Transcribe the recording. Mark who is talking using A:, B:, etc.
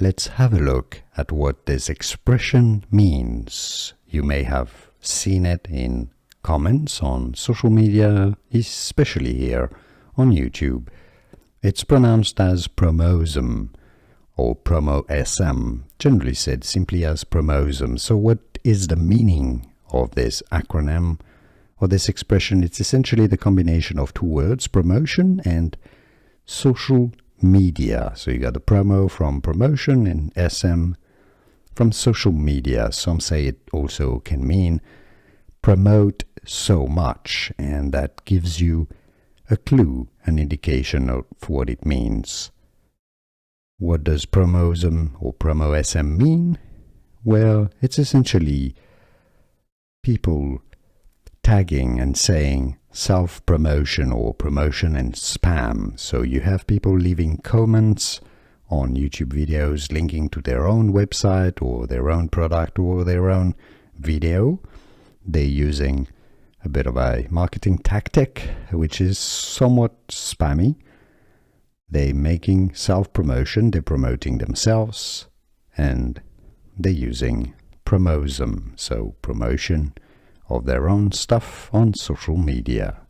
A: let's have a look at what this expression means. You may have seen it in comments on social media, especially here on YouTube. It's pronounced as PROMOSM or PromoSM, generally said simply as PROMOSM. So what is the meaning of this acronym or this expression? It's essentially the combination of two words, promotion and social media. So you got the promo from promotion and SM from social media. Some say it also can mean promote so much, and that gives you a clue, an indication of what it means. What does PROMOSM or PromoSM mean? Well, it's essentially people tagging and saying self-promotion or promotion and spam. So you have people leaving comments on YouTube videos linking to their own website or their own product or their own video. They're using a bit of a marketing tactic, which is somewhat spammy. They're making self-promotion, they're promoting themselves, and they're using PROMOSM, so promotion of their own stuff on social media.